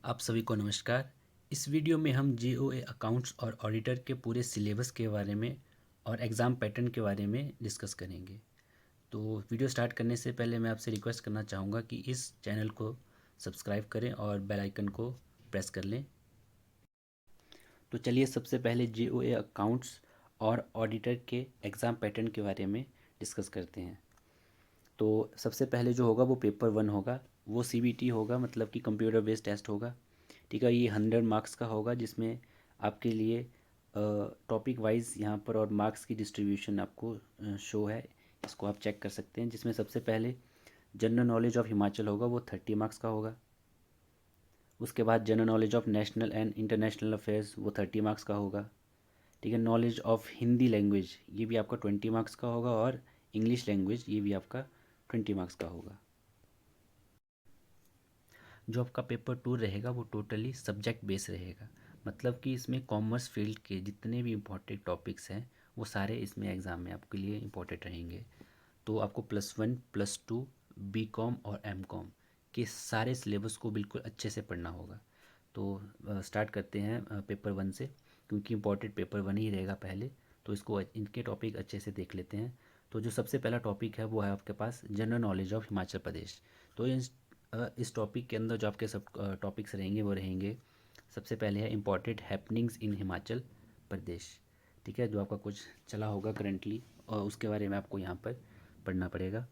आप सभी को नमस्कार। इस वीडियो में हम जीओए अकाउंट्स और ऑडिटर के पूरे सिलेबस के बारे में और एग्ज़ाम पैटर्न के बारे में डिस्कस करेंगे। तो वीडियो स्टार्ट करने से पहले मैं आपसे रिक्वेस्ट करना चाहूँगा कि इस चैनल को सब्सक्राइब करें और बेल आइकन को प्रेस कर लें। तो चलिए सबसे पहले जीओए अकाउंट्स और ऑडिटर के एग्ज़ाम पैटर्न के बारे में डिस्कस करते हैं। तो सबसे पहले जो होगा वो पेपर 1 होगा। वो सीबीटी होगा, मतलब कि कंप्यूटर बेस्ड टेस्ट होगा। ठीक है, ये 100 मार्क्स का होगा, जिसमें आपके लिए टॉपिक वाइज यहाँ पर और मार्क्स की डिस्ट्रीब्यूशन आपको शो है। इसको आप चेक कर सकते हैं, जिसमें सबसे पहले जनरल नॉलेज ऑफ हिमाचल होगा, वो 30 मार्क्स का होगा। उसके बाद general knowledge of national and international affairs, वो 30 मार्क्स का होगा। ठीक है, नॉलेज ऑफ हिंदी लैंग्वेज, ये भी आपका 20 मार्क्स का होगा, और इंग्लिश लैंग्वेज ये भी आपका 20 मार्क्स का होगा। जो आपका पेपर 2 रहेगा वो टोटली सब्जेक्ट बेस रहेगा, मतलब कि इसमें कॉमर्स फील्ड के जितने भी इम्पोर्टेंट टॉपिक्स हैं वो सारे इसमें एग्ज़ाम में आपके लिए इम्पोर्टेंट रहेंगे। तो आपको +1 +2 बीकॉम और एमकॉम के सारे सिलेबस को बिल्कुल अच्छे से पढ़ना होगा। तो स्टार्ट करते हैं पेपर 1 से, क्योंकि इम्पोर्टेंट पेपर 1 ही रहेगा पहले। तो इसको इनके टॉपिक अच्छे से देख लेते हैं। तो जो सबसे पहला टॉपिक है वो है आपके पास general knowledge of Himachal Pradesh. तो इस टॉपिक के अंदर जो आपके सब टॉपिक्स रहेंगे वो रहेंगे, सबसे पहले है important happenings in Himachal Pradesh. ठीक है, जो आपका कुछ चला होगा करंटली और उसके बारे में आपको यहाँ पर पढ़ना पड़ेगा।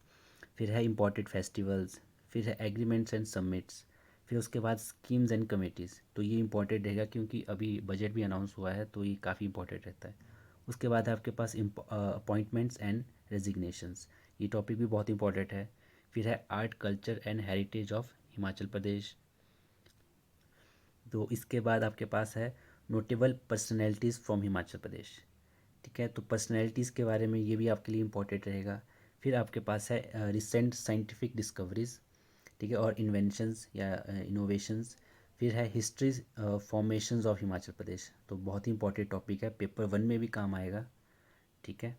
फिर है इम्पॉर्टेंट फेस्टिवल्स, फिर है एग्रीमेंट्स एंड समिट्स, फिर उसके बाद स्कीम्स एंड कमेटीज़। तो ये इंपॉर्टेंट रहेगा क्योंकि अभी बजट भी अनाउंस हुआ है, तो ये काफ़ी इंपॉर्टेंट रहता है। उसके बाद है आपके पास अपॉइंटमेंट्स एंड रेजिग्नेशंस, ये टॉपिक भी बहुत इंपॉर्टेंट है। फिर है art culture and heritage of Himachal Pradesh. तो इसके बाद आपके पास है notable personalities from Himachal Pradesh. ठीक है, तो पर्सनैलिटीज़ के बारे में ये भी आपके लिए इम्पोर्टेंट रहेगा। फिर आपके पास है रिसेंट साइंटिफिक डिस्कवरीज, ठीक है, और इन्वेंशंस या इनोवेशंस। फिर है history formations of Himachal Pradesh, तो बहुत ही इंपॉर्टेंट टॉपिक है, पेपर 1 में भी काम आएगा। ठीक है,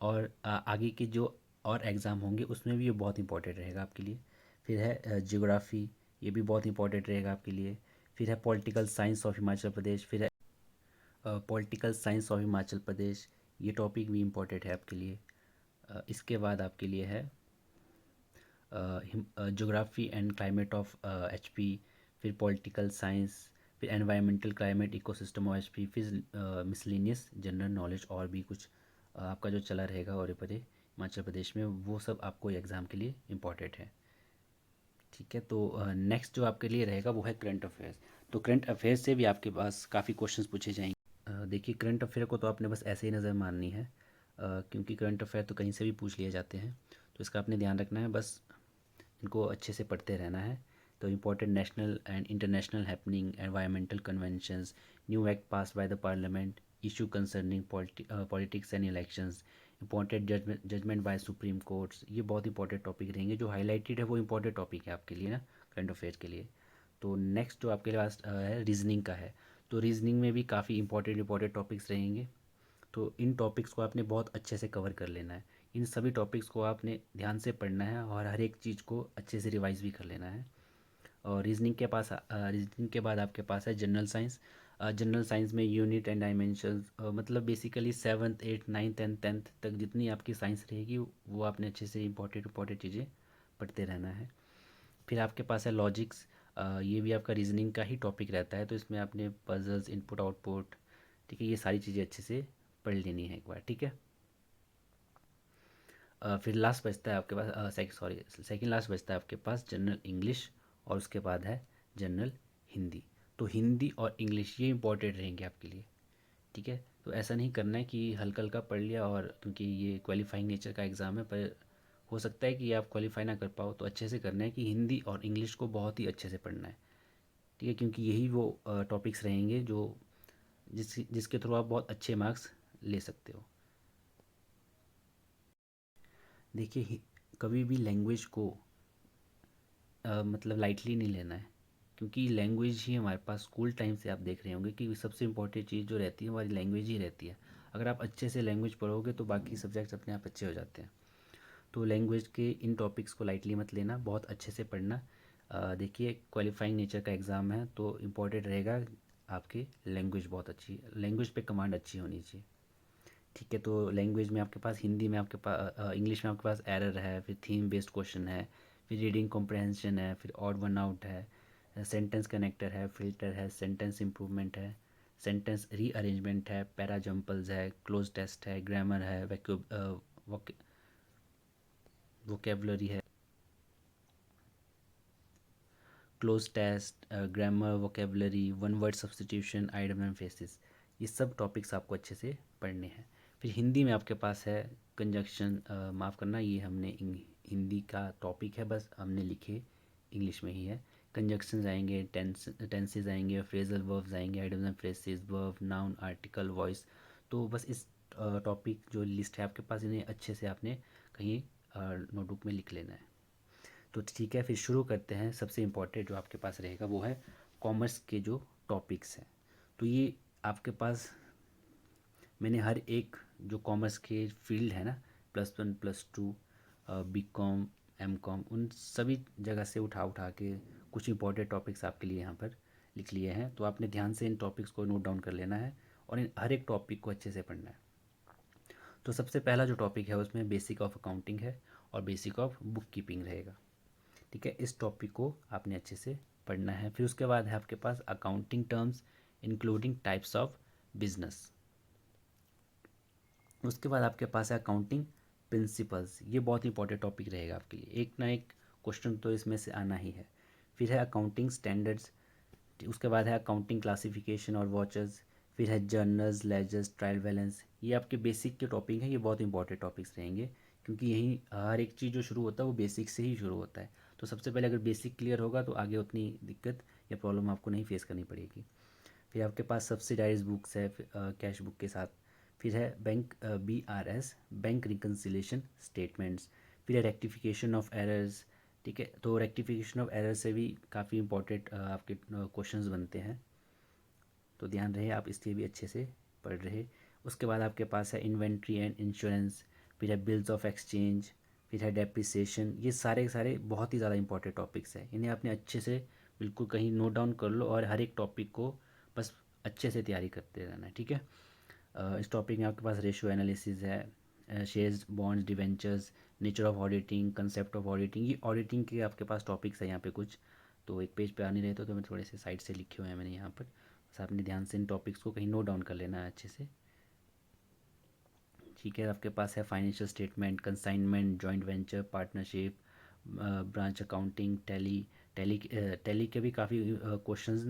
और आगे के जो और एग्ज़ाम होंगे उसमें भी ये बहुत इंपॉर्टेंट रहेगा आपके लिए। फिर है जियोग्राफी, ये भी बहुत इंपॉर्टेंट रहेगा आपके लिए। फिर है पॉलिटिकल साइंस ऑफ हिमाचल प्रदेश, फिर है पॉलिटिकल साइंस ऑफ हिमाचल प्रदेश, ये टॉपिक भी इम्पोर्टेंट है आपके लिए। इसके बाद आपके लिए है geography and climate of HP, फिर पॉलिटिकल साइंस, फिर environmental climate ecosystem of HP, फिर मिसलिनियस जनरल नॉलेज और भी कुछ आपका जो चला रहेगा और परे हिमाचल प्रदेश में, वो सब आपको एग्ज़ाम के लिए इम्पॉर्टेंट है। ठीक है, तो नेक्स्ट जो आपके लिए रहेगा वो है करंट अफेयर्स। तो करंट अफेयर्स से भी आपके पास काफ़ी क्वेश्चंस पूछे जाएंगे। देखिए, करंट अफेयर को तो आपने बस ऐसे ही नज़र माननी है, क्योंकि करंट अफेयर तो कहीं से भी पूछ लिए जाते हैं। तो इसका आपने ध्यान रखना है, बस इनको अच्छे से पढ़ते रहना है। तो important national and international happening, environmental conventions, new act pass by the parliament, issue concerning politics and elections, important judgment by supreme courts, ये बहुत इंपॉर्टेंट टॉपिक रहेंगे। जो हाईलाइटेड है वो इंपॉर्टेंट टॉपिक है आपके लिए ना, करंट अफेयर के लिए। तो नेक्स्ट जो आपके पास है रीजनिंग का है। तो रीजनिंग में भी काफ़ी इंपॉर्टेंट टॉपिक्स रहेंगे। तो इन टॉपिक्स को आपने बहुत अच्छे से कवर कर लेना है। इन सभी टॉपिक्स को आपने ध्यान से पढ़ना है और हर एक चीज़ को अच्छे से रिवाइज भी कर लेना है। और रीजनिंग के बाद आपके पास है जनरल साइंस। जनरल साइंस में यूनिट एंड डायमेंशंस, मतलब basically 7th 8th 9th and 10th तक जितनी आपकी साइंस रहेगी वो आपने अच्छे से इंपॉर्टेंट चीज़ें पढ़ते रहना है। फिर आपके पास है लॉजिक्स, ये भी आपका रीजनिंग का ही टॉपिक रहता है, तो इसमें आपने पजल्स, इनपुट आउटपुट, ठीक है, ये सारी चीज़ें अच्छे से पढ़ लेनी है एक बार। ठीक है, फिर लास्ट बचता है आपके पास सेकंड लास्ट बचता है आपके पास जनरल इंग्लिश, और उसके बाद है जनरल हिंदी। तो हिंदी और इंग्लिश ये इंपॉर्टेंट रहेंगे आपके लिए। ठीक है, तो ऐसा नहीं करना है कि हल्का हल्का पढ़ लिया, और क्योंकि ये क्वालिफाइंग नेचर का एग्ज़ाम है, पर हो सकता है कि आप क्वालिफाई ना कर पाओ, तो अच्छे से करना है कि हिंदी और इंग्लिश को बहुत ही अच्छे से पढ़ना है। ठीक है, क्योंकि यही वो टॉपिक्स रहेंगे जो जिसके थ्रू आप बहुत अच्छे मार्क्स ले सकते हो। देखिए, कभी भी लैंग्वेज को मतलब लाइटली नहीं लेना है, क्योंकि लैंग्वेज ही हमारे पास स्कूल टाइम से आप देख रहे होंगे कि सबसे इम्पोर्टेंट चीज़ जो रहती है हमारी लैंग्वेज ही रहती है। अगर आप अच्छे से लैंग्वेज पढ़ोगे तो बाकी सब्जेक्ट्स अपने आप अच्छे हो जाते हैं। तो लैंग्वेज के इन टॉपिक्स को लाइटली मत लेना, बहुत अच्छे से पढ़ना। देखिए क्वालिफाइंग नेचर का एग्ज़ाम है तो इम्पोर्टेंट रहेगा आपकी लैंग्वेज, बहुत अच्छी लैंग्वेज पे कमांड अच्छी होनी चाहिए। ठीक है, तो लैंग्वेज में आपके पास हिंदी में आपके पास इंग्लिश में आपके पास एरर है, फिर थीम बेस्ड क्वेश्चन है, फिर रीडिंग कॉम्प्रहेंशन है, फिर ऑड वन आउट है, सेंटेंस कनेक्टर है, फिल्टर है, सेंटेंस इम्प्रूवमेंट है, सेंटेंस रीअरेंजमेंट है, पैराजम्पल्स है, क्लोज टेस्ट है, ग्रामर है, वोकेबलरी है, cloze test, grammar, vocabulary, one word substitution, idiom and phrases, ये सब टॉपिक्स आपको अच्छे से पढ़ने हैं। फिर हिंदी में आपके पास है कंजक्शन, माफ़ करना ये हमने हिंदी का टॉपिक है, बस हमने लिखे इंग्लिश में ही है। कंजक्शंस आएंगे, टेंसेज आएंगे, फ्रेजल वर्ब्स आएंगे, idioms and phrases, verb, noun, article, voice. तो बस इस टॉपिक जो लिस्ट है आपके पास, इन्हें अच्छे से आपने कहीं नोटबुक में लिख लेना है। तो ठीक है, फिर शुरू करते हैं। सबसे इम्पोर्टेंट जो आपके पास रहेगा वो है कॉमर्स के जो टॉपिक्स हैं। तो ये आपके पास मैंने हर एक जो कॉमर्स के फील्ड है ना, +1 +2 बी.कॉम, एम.कॉम, उन सभी जगह से उठा उठा के कुछ इंपॉर्टेंट टॉपिक्स आपके लिए यहाँ पर लिख लिए हैं। तो आपने ध्यान से इन टॉपिक्स को नोट डाउन कर लेना है और इन हर एक टॉपिक को अच्छे से पढ़ना है। तो सबसे पहला जो टॉपिक है उसमें बेसिक ऑफ अकाउंटिंग है और बेसिक ऑफ बुक कीपिंग रहेगा। ठीक है, इस टॉपिक को आपने अच्छे से पढ़ना है। फिर उसके बाद है आपके पास accounting terms including types of business. उसके बाद आपके पास है अकाउंटिंग प्रिंसिपल्स, ये बहुत इंपॉर्टेंट टॉपिक रहेगा आपके लिए, एक ना एक क्वेश्चन तो इसमें से आना ही है। फिर है अकाउंटिंग स्टैंडर्ड्स, उसके बाद है अकाउंटिंग क्लासिफिकेशन और वॉचर्स, फिर है जर्नल्स, लेजर्स, ट्रायल बैलेंस। ये आपके बेसिक के टॉपिक हैं, ये बहुत इंपॉर्टेंट टॉपिक्स रहेंगे क्योंकि यही हर एक चीज़ जो शुरू होता है वो बेसिक से ही शुरू होता है। तो सबसे पहले अगर बेसिक क्लियर होगा तो आगे उतनी दिक्कत या प्रॉब्लम आपको नहीं फेस करनी पड़ेगी। फिर आपके पास सब्सिडाइज बुक्स है कैश बुक के साथ। फिर है bank BRS, bank reconciliation statements. फिर है रेक्टिफिकेशन ऑफ एरर्स। ठीक है, तो रेक्टिफिकेशन ऑफ एरर से भी काफ़ी इंपॉर्टेंट आपके क्वेश्चंस बनते हैं, तो ध्यान रहे आप इसलिए भी अच्छे से पढ़ रहे। उसके बाद आपके पास है इन्वेंट्री एंड इंश्योरेंस, फिर है बिल्स ऑफ एक्सचेंज, फिर है डेप्रिसिएशन। ये सारे सारे बहुत ही ज़्यादा इंपॉर्टेंट टॉपिक्स हैं, इन्हें आपने अच्छे से बिल्कुल कहीं नोट डाउन कर लो और हर एक टॉपिक को बस अच्छे से तैयारी करते रहना है। ठीक है, इस टॉपिक में आपके पास रेशियो एनालिसिस है, shares, bonds, debentures, nature of auditing, concept of auditing. ये ऑडिटिंग के आपके पास टॉपिक्स है यहाँ पे कुछ, तो एक पेज पे आ नहीं रहे तो मैं थोड़े से साइड से लिखे हुए हैं मैंने यहाँ पर, बस आपने ध्यान से इन टॉपिक्स को कहीं नोट डाउन कर लेना है अच्छे से। ठीक है, आपके पास है financial statement, consignment, joint venture, partnership, branch accounting, tally के भी काफ़ी क्वेश्चंस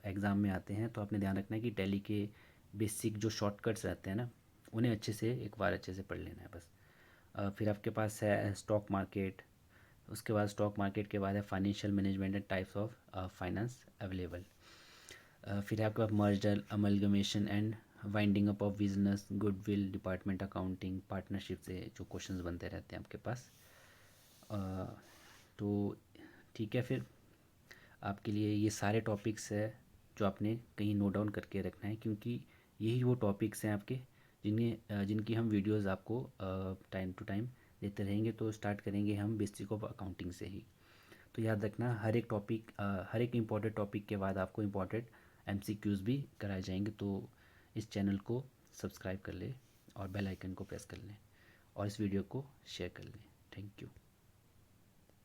एग्ज़ाम में आते हैं, तो आपने ध्यान रखना है कि टैली के बेसिक जो शॉर्टकट्स रहते हैं ना, उन्हें अच्छे से एक बार अच्छे से पढ़ लेना है बस। फिर आपके पास है स्टॉक मार्केट। उसके बाद स्टॉक मार्केट के बाद है financial management and types of finance available. फिर है आपके पास merger, amalgamation and winding up of business, goodwill, department accounting, partnership से जो क्वेश्चंस बनते रहते हैं आपके पास। अ, तो ठीक है, फिर आपके लिए ये सारे टॉपिक्स है जो आपने कहीं नोट डाउन करके रखना है, क्योंकि यही वो टॉपिक्स हैं आपके जिनकी हम वीडियोस आपको टाइम टू टाइम देते रहेंगे। तो स्टार्ट करेंगे हम बेसिक ऑफ अकाउंटिंग से ही। तो याद रखना हर एक टॉपिक, हर एक इम्पॉर्टेंट टॉपिक के बाद आपको इम्पॉर्टेंट MCQs भी कराए जाएंगे। तो इस चैनल को सब्सक्राइब कर लें और बेल आइकन को प्रेस कर लें और इस वीडियो को शेयर कर लें। Thank you.